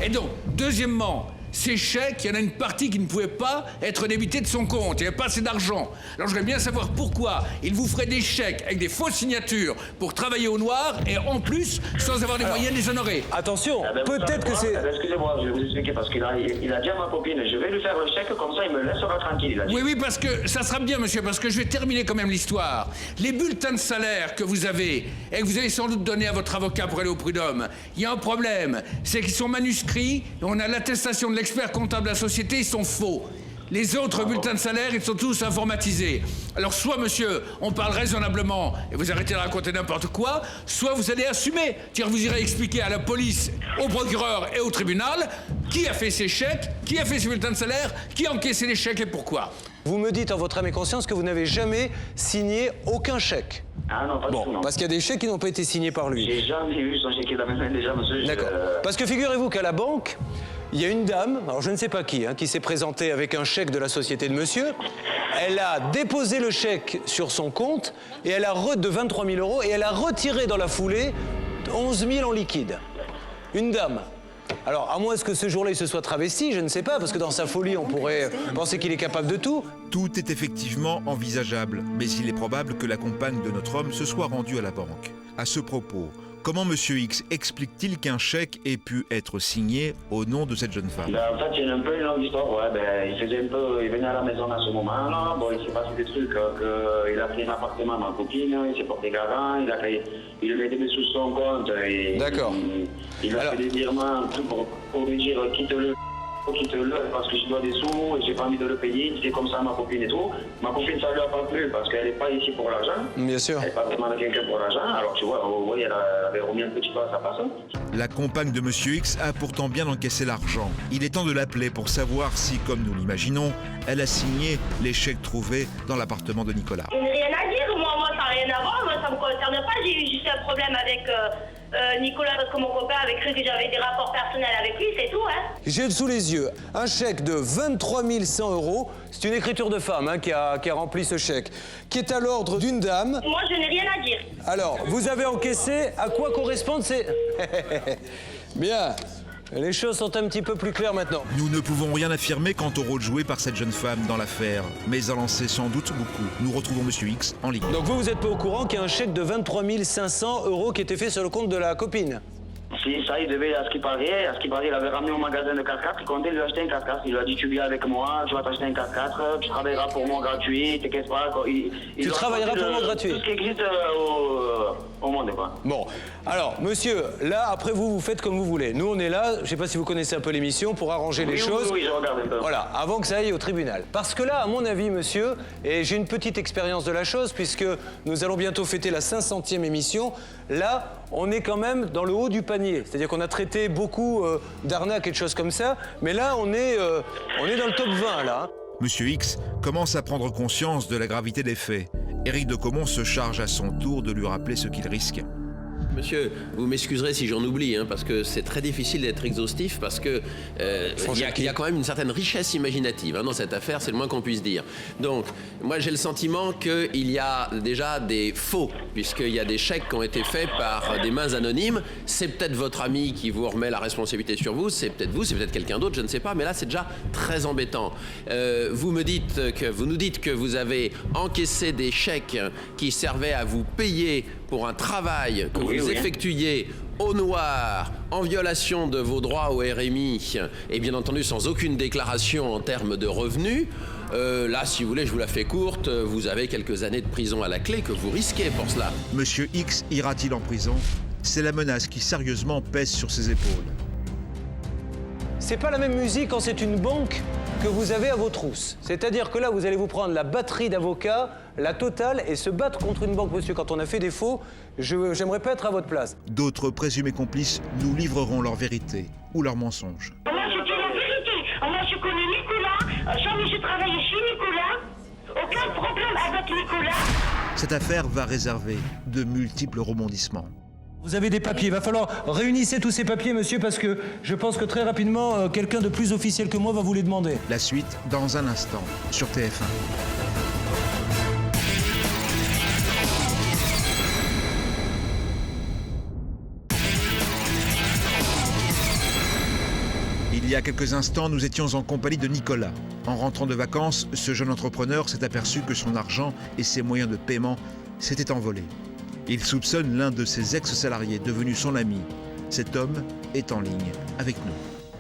Et donc, deuxièmement, ces chèques, il y en a une partie qui ne pouvait pas être débitée de son compte. Il n'y avait pas assez d'argent. Alors je voudrais bien savoir pourquoi il vous ferait des chèques avec des fausses signatures pour travailler au noir et en plus sans avoir les moyens de les honorer. Attention, peut-être que c'est... Excusez-moi, je vais vous expliquer parce qu'il a dit à ma copine, je vais lui faire le chèque, comme ça il me laissera tranquille. Il a dit. Oui, parce que ça sera bien, monsieur, parce que je vais terminer quand même l'histoire. Les bulletins de salaire que vous avez et que vous avez sans doute donné à votre avocat pour aller au prud'homme, il y a un problème, c'est qu'ils sont manuscrits et on a l'attestation de l'expert comptable de la société, ils sont faux. Les autres bulletins de salaire, ils sont tous informatisés. Alors soit, monsieur, on parle raisonnablement et vous arrêtez de raconter n'importe quoi, soit vous allez assumer. C'est-à-dire vous irez expliquer à la police, au procureur et au tribunal qui a fait ces chèques, qui a fait ces bulletins de salaire, qui a encaissé les chèques et pourquoi. Vous me dites en votre âme et conscience que vous n'avez jamais signé aucun chèque. Ah non, pas du tout, non. Parce qu'il y a des chèques qui n'ont pas été signés par lui. J'ai jamais eu son chèque dans mes mains déjà, monsieur. D'accord. Parce que figurez-vous qu'à la banque, il y a une dame, alors je ne sais pas qui s'est présentée avec un chèque de la société de monsieur. Elle a déposé le chèque sur son compte et elle a de 23 000 € et elle a retiré dans la foulée 11 000 en liquide. Une dame. Alors, à moins que ce jour-là, il se soit travesti, je ne sais pas, parce que dans sa folie, on pourrait penser qu'il est capable de tout. Tout est effectivement envisageable, mais il est probable que la compagne de notre homme se soit rendue à la banque. À ce propos, comment Monsieur X explique-t-il qu'un chèque ait pu être signé au nom de cette jeune femme? En fait, c'est un peu une longue histoire. Ouais, il venait à la maison à ce moment-là. Bon, il s'est passé des trucs. Il a pris un appartement à ma copine, il s'est porté garant, il le mettait sous son compte. D'accord. Il a fait des virements tout pour lui dire quitte-le, parce que je dois des sous et j'ai pas envie de le payer. Il disait comme ça à ma copine et tout. Ma copine, ça lui a pas plu parce qu'elle n'est pas ici pour l'argent. Bien sûr. Elle n'est pas vraiment quelqu'un pour l'argent. Alors tu vois, elle avait remis un petit peu à sa place. La compagne de Monsieur X a pourtant bien encaissé l'argent. Il est temps de l'appeler pour savoir si, comme nous l'imaginons, elle a signé les chèques trouvés dans l'appartement de Nicolas. Je n'ai rien à dire, moi ça n'a rien à voir, moi ça me concerne pas, j'ai eu juste un problème avec Nicolas parce que mon copain avait cru que j'avais des rapports personnels avec lui, c'est tout, hein. J'ai sous les yeux un chèque de 23 100 €, c'est une écriture de femme qui a rempli ce chèque, qui est à l'ordre d'une dame. Moi je n'ai rien à dire. Alors, vous avez encaissé, à quoi correspondent ces... Bien. Les choses sont un petit peu plus claires maintenant. Nous ne pouvons rien affirmer quant au rôle joué par cette jeune femme dans l'affaire, mais elle en sait sans doute beaucoup. Nous retrouvons Monsieur X en ligne. Donc vous n'êtes pas au courant qu'il y a un chèque de 23 500 € qui était fait sur le compte de la copine? Si, ça, il devait, à ce qui paraît, il avait ramené au magasin de 4x4, il comptait lui acheter un 4x4. Il lui a dit, tu viens avec moi, tu vas t'acheter un 4x4, tu travailleras pour moi gratuit, t'inquiète pas. Tu travailleras pour moi gratuit? Tout ce qui existe au monde, quoi. Bon, alors, monsieur, là, après vous faites comme vous voulez. Nous, on est là, je ne sais pas si vous connaissez un peu l'émission, pour arranger les choses. Oui, je regarde un peu. Voilà, avant que ça aille au tribunal. Parce que là, à mon avis, monsieur, et j'ai une petite expérience de la chose, puisque nous allons bientôt fêter la 500e émission, là, on est quand même dans le haut du panier. C'est-à-dire qu'on a traité beaucoup d'arnaques et de choses comme ça, mais là, on est dans le top 20, là. Monsieur X commence à prendre conscience de la gravité des faits. Éric de Caumont se charge à son tour de lui rappeler ce qu'il risque. Monsieur, vous m'excuserez si j'en oublie, parce que c'est très difficile d'être exhaustif, parce que il y a quand même une certaine richesse imaginative dans cette affaire, c'est le moins qu'on puisse dire. Donc, moi j'ai le sentiment qu'il y a déjà des faux, puisqu'il y a des chèques qui ont été faits par des mains anonymes. C'est peut-être votre ami qui vous remet la responsabilité sur vous, c'est peut-être vous, c'est peut-être quelqu'un d'autre, je ne sais pas, mais là c'est déjà très embêtant. Vous nous dites que vous avez encaissé des chèques qui servaient à vous payer pour un travail que vous effectuiez au noir, en violation de vos droits au RMI, et bien entendu sans aucune déclaration en termes de revenus, là, si vous voulez, je vous la fais courte, vous avez quelques années de prison à la clé que vous risquez pour cela. Monsieur X ira-t-il en prison? C'est la menace qui sérieusement pèse sur ses épaules. C'est pas la même musique quand c'est une banque que vous avez à vos trousses. C'est-à-dire que là, vous allez vous prendre la batterie d'avocats, la totale, et se battre contre une banque, monsieur. Quand on a fait des faux, j'aimerais pas être à votre place. D'autres présumés complices nous livreront leur vérité ou leurs mensonges. Moi, je dis la vérité. Moi, je connais Nicolas. Jamais j'ai travaillé chez Nicolas. Aucun problème avec Nicolas. Cette affaire va réserver de multiples rebondissements. Vous avez des papiers, il va falloir réunissez tous ces papiers, monsieur, parce que je pense que très rapidement, quelqu'un de plus officiel que moi va vous les demander. La suite, dans un instant, sur TF1. Il y a quelques instants, nous étions en compagnie de Nicolas. En rentrant de vacances, ce jeune entrepreneur s'est aperçu que son argent et ses moyens de paiement s'étaient envolés. Il soupçonne l'un de ses ex-salariés, devenu son ami. Cet homme est en ligne avec nous.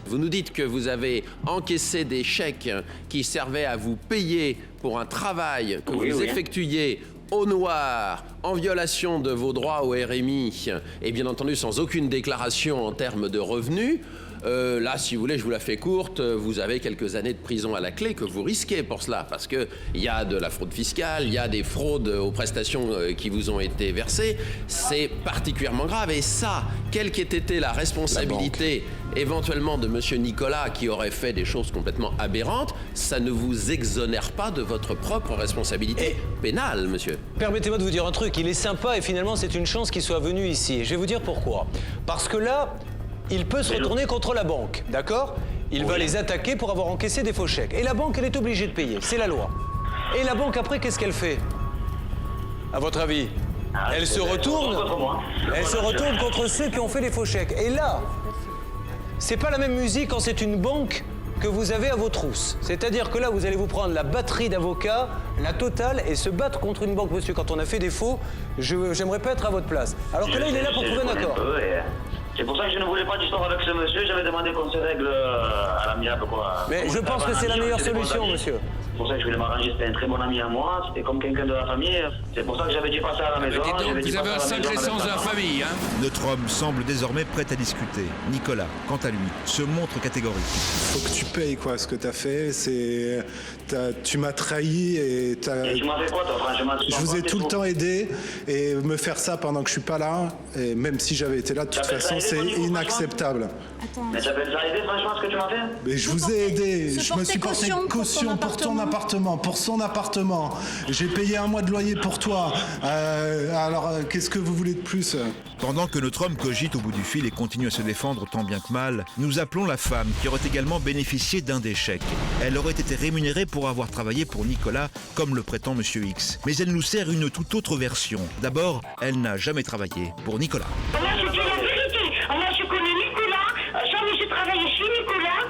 Vous nous dites que vous avez encaissé des chèques qui servaient à vous payer pour un travail que vous effectuiez au noir, en violation de vos droits au RMI, et bien entendu sans aucune déclaration en termes de revenus. Là, si vous voulez, je vous la fais courte, vous avez quelques années de prison à la clé que vous risquez pour cela, parce qu'il y a de la fraude fiscale, il y a des fraudes aux prestations qui vous ont été versées. C'est particulièrement grave. Et ça, quelle qu'ait été la responsabilité éventuellement de monsieur Nicolas qui aurait fait des choses complètement aberrantes, ça ne vous exonère pas de votre propre responsabilité pénale, monsieur. Permettez-moi de vous dire un truc, il est sympa et finalement c'est une chance qu'il soit venu ici. Et je vais vous dire pourquoi. Parce que là, il peut se retourner contre la banque, d'accord? Il va les attaquer pour avoir encaissé des faux chèques. Et la banque, elle est obligée de payer, c'est la loi. Et la banque, après, qu'est-ce qu'elle fait? À votre avis? Elle se retourne contre ceux qui ont fait les faux chèques. Et là, c'est pas la même musique quand c'est une banque que vous avez à vos trousses. C'est-à-dire que là, vous allez vous prendre la batterie d'avocats, la totale, et se battre contre une banque, monsieur. Quand on a fait des faux, j'aimerais pas être à votre place. Alors que là, il est là pour trouver un accord. C'est pour ça que je ne voulais pas d'histoire avec ce monsieur, j'avais demandé qu'on se règle à l'amiable, quoi. Mais je pense que c'est la meilleure solution, monsieur. C'est pour ça que je voulais m'arranger, c'était un très bon ami à moi, c'était comme quelqu'un de la famille. C'est pour ça que j'avais dû passer à la maison. Vous avez un sacré sens de la famille, hein? Notre homme semble désormais prêt à discuter. Nicolas, quant à lui, se montre catégorique. Faut que tu payes, quoi, ce que t'as fait. Tu m'as trahi et t'as... Et tu m'as fait quoi, toi, franchement? Je vous ai tout le temps aidé, et me faire ça pendant que je suis pas là, et même si j'avais été là, de toute façon, c'est inacceptable. Mais ça peut déjà aider, franchement, ce que tu m'as fait? Mais je vous ai aidé, je me suis porté caution pour ton appartement, pour son appartement. J'ai payé 1 mois de loyer pour toi. Alors, qu'est-ce que vous voulez de plus? Pendant que notre homme cogite au bout du fil et continue à se défendre tant bien que mal, nous appelons la femme qui aurait également bénéficié d'un des chèques. Elle aurait été rémunérée pour avoir travaillé pour Nicolas, comme le prétend Monsieur X. Mais elle nous sert une toute autre version. D'abord, elle n'a jamais travaillé pour Nicolas. Moi, je dis la vérité. Moi, je connais Nicolas. Jamais j'ai travaillé chez Nicolas.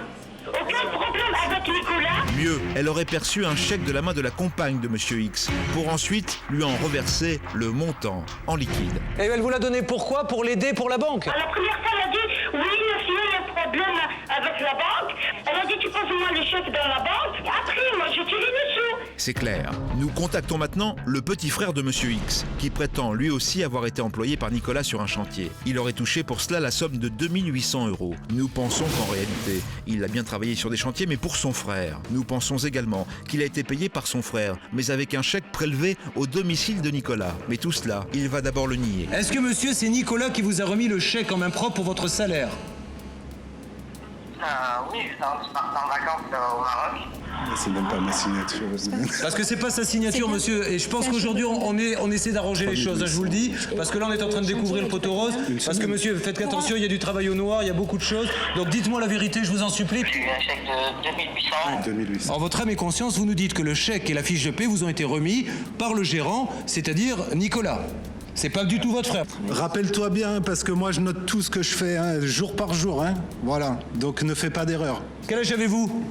Aucun problème avec Nicolas. Mieux, elle aurait perçu un chèque de la main de la compagne de Monsieur X, pour ensuite lui en reverser le montant en liquide. Et elle vous l'a donné pourquoi? Pour l'aider pour la banque? La première fois, elle a dit, oui, monsieur, il y a un problème avec la banque. Elle a dit, tu poses-moi le chèque dans la banque. Après, moi, je tire les sous. C'est clair. Nous contactons maintenant le petit frère de Monsieur X, qui prétend lui aussi avoir été employé par Nicolas sur un chantier. Il aurait touché pour cela la somme de 2800 €. Nous pensons qu'en réalité, il a bien travaillé sur des chantiers, mais pour son frère. Nous pensons également qu'il a été payé par son frère, mais avec un chèque prélevé au domicile de Nicolas. Mais tout cela, il va d'abord le nier. Est-ce que monsieur, c'est Nicolas qui vous a remis le chèque en main propre pour votre salaire? Oui, je partais en vacances au Maroc. C'est même pas ma signature. Parce que c'est pas sa signature, monsieur. Et je pense qu'aujourd'hui, on essaie d'arranger les choses, je vous le dis. Parce que là, on est en train de découvrir le poteau rose. Parce que, monsieur, faites attention, il y a du travail au noir, il y a beaucoup de choses. Donc, dites-moi la vérité, je vous en supplie. J'ai eu un chèque de 2800. En votre âme et conscience, vous nous dites que le chèque et la fiche de paie vous ont été remis par le gérant, c'est-à-dire Nicolas. C'est pas du tout votre frère. Rappelle-toi bien, parce que moi je note tout ce que je fais, hein, jour par jour. Hein. Voilà, donc ne fais pas d'erreur. Quel âge avez-vous?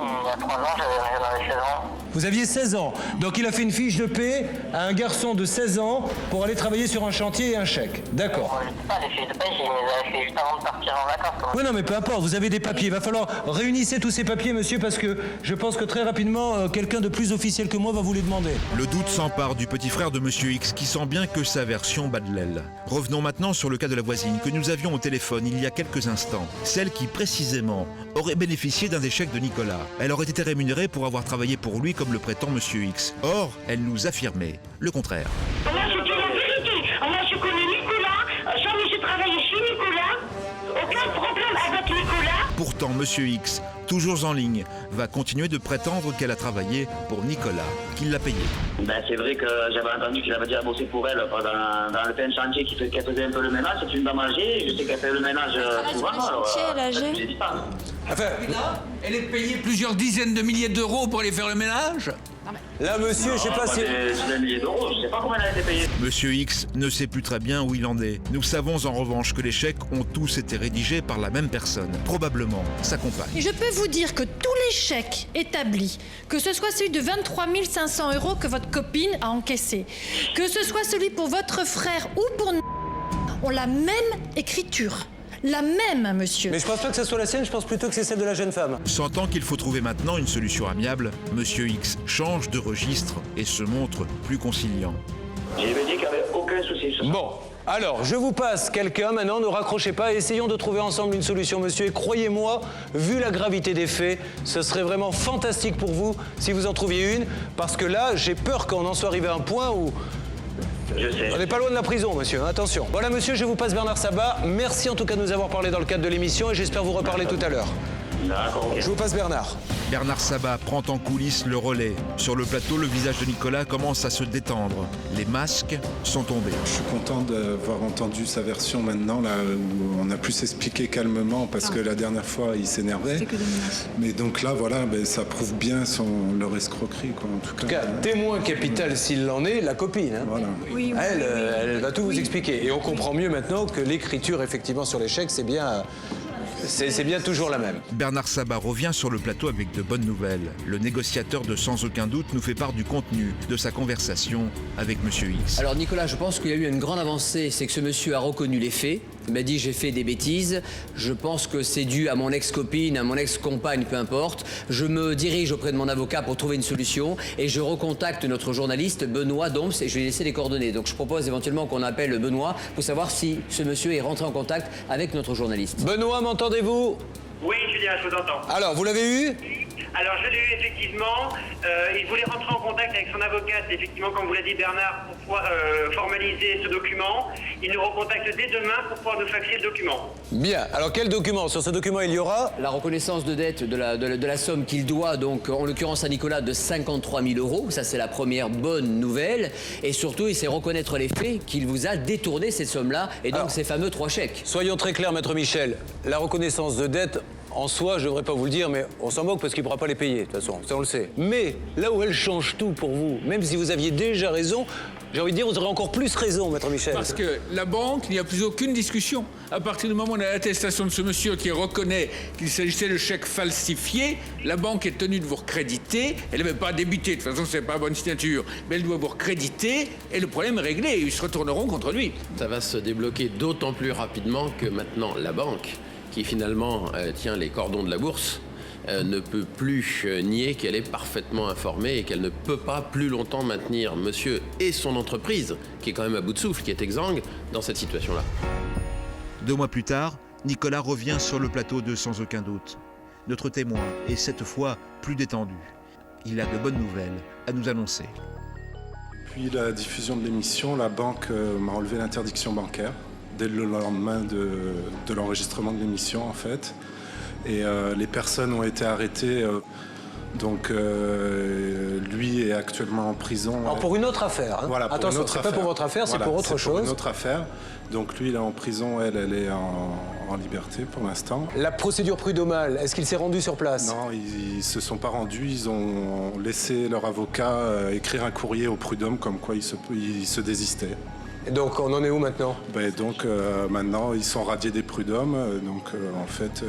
Il y a 3 ans, j'avais 16 ans. Vous aviez 16 ans. Donc il a fait une fiche de paie à un garçon de 16 ans pour aller travailler sur un chantier et un chèque. D'accord. Je sais pas, les fiches de paie, je les avais fait juste avant de partir en vacances. Oui, non, mais peu importe, vous avez des papiers. Il va falloir réunissez tous ces papiers, monsieur, parce que je pense que très rapidement, quelqu'un de plus officiel que moi va vous les demander. Le doute s'empare du petit frère de Monsieur X qui sent bien que sa version bat de l'aile. Revenons maintenant sur le cas de la voisine que nous avions au téléphone il y a quelques instants. Celle qui, précisément, aurait bénéficié d'un des chèques de Nicolas. Elle aurait été rémunérée pour avoir travaillé pour lui comme le prétend Monsieur X. Or, elle nous affirmait le contraire. Moi, je dis la vérité. Moi, je connais Nicolas. Jamais je travaillais chez Nicolas. Aucun problème avec Nicolas. Pourtant, Monsieur X, toujours en ligne, va continuer de prétendre qu'elle a travaillé pour Nicolas, qu'il l'a payé. Ben, c'est vrai que j'avais entendu qu'il avait déjà bossé pour elle dans le plein chantier qu'elle faisait un peu le ménage. C'est une dame âgée, je sais qu'elle fait le ménage souvent. Elle est âgée. J'ai dit pas. Enfin, elle est payée plusieurs dizaines de milliers d'euros pour aller faire le ménage. Là, monsieur, je sais pas si... Des milliers d'euros, je sais pas comment elle a été payée. Monsieur X ne sait plus très bien où il en est. Nous savons en revanche que les chèques ont tous été rédigés par la même personne, probablement sa compagne. Et je peux vous dire que tous les chèques établis, que ce soit celui de 23 500 € que votre copine a encaissé, que ce soit celui pour votre frère ou pour nous, ont la même écriture. La même, monsieur. Mais je pense pas que ça soit la sienne, je pense plutôt que c'est celle de la jeune femme. Sentant qu'il faut trouver maintenant une solution amiable, Monsieur X change de registre et se montre plus conciliant. J'ai dit qu'il n'y avait aucun souci sur ça. Bon, alors, je vous passe quelqu'un maintenant, ne raccrochez pas, essayons de trouver ensemble une solution, monsieur. Et croyez-moi, vu la gravité des faits, ce serait vraiment fantastique pour vous si vous en trouviez une, parce que là, j'ai peur qu'on en soit arrivé à un point où... Je sais. On n'est pas loin de la prison, monsieur, attention. Voilà, monsieur, je vous passe Bernard Sabat. Merci en tout cas de nous avoir parlé dans le cadre de l'émission et j'espère vous reparler tout à l'heure. D'accord, ok. Je vous passe Bernard. Bernard Sabat prend en coulisses le relais. Sur le plateau, le visage de Nicolas commence à se détendre. Les masques sont tombés. Je suis content d'avoir entendu sa version maintenant, là où on a pu s'expliquer calmement, parce que la dernière fois, il s'énervait. Mais donc là, voilà, ça prouve bien leur escroquerie, quoi, en tout cas. Témoin capital s'il en est, la copine. Hein. Voilà. Oui, oui, Elle va tout vous expliquer. Et on comprend mieux maintenant que l'écriture, effectivement, sur les chèques, c'est bien toujours la même. Bernard Sabat revient sur le plateau avec de bonnes nouvelles. Le négociateur de Sans aucun doute nous fait part du contenu de sa conversation avec Monsieur X. Alors Nicolas, je pense qu'il y a eu une grande avancée, c'est que ce monsieur a reconnu les faits. Il m'a dit j'ai fait des bêtises, je pense que c'est dû à mon ex-copine, à mon ex-compagne, peu importe. Je me dirige auprès de mon avocat pour trouver une solution et je recontacte notre journaliste Benoît Doms et je lui ai laissé les coordonnées. Donc je propose éventuellement qu'on appelle Benoît pour savoir si ce monsieur est rentré en contact avec notre journaliste. Benoît, m'entendez-vous? Oui, Julien, je vous entends. Alors, vous l'avez eu? Alors, je l'ai eu effectivement. Il voulait rentrer en contact avec son avocate, effectivement, comme vous l'a dit Bernard, pour pouvoir formaliser ce document. Il nous recontacte dès demain pour pouvoir nous faxer le document. Bien. Alors, quel document? Sur ce document, il y aura la reconnaissance de dette de la somme qu'il doit, donc en l'occurrence à Nicolas, de 53 000 €. Ça, c'est la première bonne nouvelle. Et surtout, il sait reconnaître les faits qu'il vous a détourné cette somme-là, et donc ces fameux 3 chèques. Soyons très clairs, Maître Michel. La reconnaissance de dette, en soi, je ne devrais pas vous le dire, mais on s'en moque parce qu'il ne pourra pas les payer, de toute façon, ça on le sait. Mais là où elle change tout pour vous, même si vous aviez déjà raison, j'ai envie de dire, vous aurez encore plus raison, Maître Michel. Parce que la banque, il n'y a plus aucune discussion. À partir du moment où on a l'attestation de ce monsieur qui reconnaît qu'il s'agissait de chèques falsifiés, la banque est tenue de vous recréditer. Elle ne va pas débiter, de toute façon, c'est pas la bonne signature. Mais elle doit vous recréditer et le problème est réglé. Ils se retourneront contre lui. Ça va se débloquer d'autant plus rapidement que maintenant la banque, qui finalement tient les cordons de la bourse, ne peut plus nier qu'elle est parfaitement informée et qu'elle ne peut pas plus longtemps maintenir monsieur et son entreprise, qui est quand même à bout de souffle, qui est exsangue, dans cette situation-là. 2 mois plus tard, Nicolas revient sur le plateau de Sans aucun doute. Notre témoin est cette fois plus détendu. Il a de bonnes nouvelles à nous annoncer. Puis la diffusion de l'émission, la banque m'a enlevé l'interdiction bancaire dès le lendemain de l'enregistrement de l'émission, en fait. Et les personnes ont été arrêtées. Donc lui est actuellement en prison. Alors pour une autre affaire. Hein. Voilà, attention, c'est pas pour votre affaire, voilà, c'est pour autre chose. Pour une autre affaire. Donc lui, il est en prison, elle est en liberté pour l'instant. La procédure prud'homale, est-ce qu'il s'est rendu sur place? Non, ils se sont pas rendus. Ils ont laissé leur avocat écrire un courrier au prud'homme comme quoi ils se désistaient. Et donc on en est où maintenant? Maintenant, ils sont radiés des prud'hommes. En fait,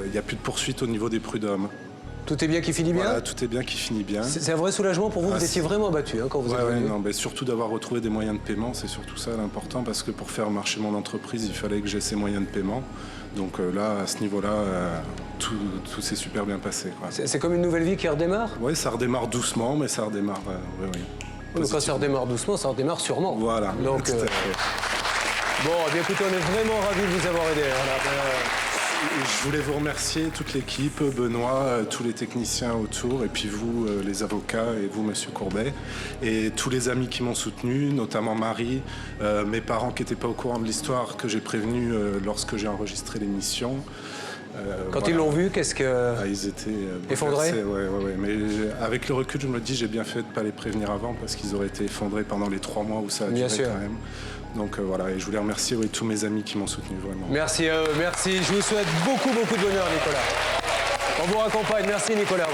il n'y a plus de poursuite au niveau des prud'hommes. Tout est bien qui finit bien. Voilà, tout est bien qui finit bien. C'est un vrai soulagement pour vous, vous étiez vraiment abattu quand vous êtes venu. Non, surtout d'avoir retrouvé des moyens de paiement, c'est surtout ça l'important, parce que pour faire marcher mon entreprise, il fallait que j'ai ces moyens de paiement. Donc là, à ce niveau-là, tout s'est super bien passé. C'est comme une nouvelle vie qui redémarre? Oui, ça redémarre doucement, mais ça redémarre, Donc quand ça redémarre doucement, ça redémarre sûrement. Voilà, donc, tout à fait. Bon, eh bien écoutez, on est vraiment ravis de vous avoir aidé. Je voulais vous remercier, toute l'équipe, Benoît, tous les techniciens autour, et puis vous, les avocats, et vous, Monsieur Courbet, et tous les amis qui m'ont soutenu, notamment Marie, mes parents qui n'étaient pas au courant de l'histoire, que j'ai prévenu lorsque j'ai enregistré l'émission. Quand ils l'ont vu, qu'est-ce que... Ils étaient effondrés. Ouais. Mais avec le recul, je me dis, j'ai bien fait de ne pas les prévenir avant, parce qu'ils auraient été effondrés pendant les 3 mois où ça a duré quand même. Donc voilà, et je voulais remercier tous mes amis qui m'ont soutenu, vraiment. Merci à eux, merci. Je vous souhaite beaucoup de bonheur, Nicolas. On vous raccompagne. Merci, Nicolas.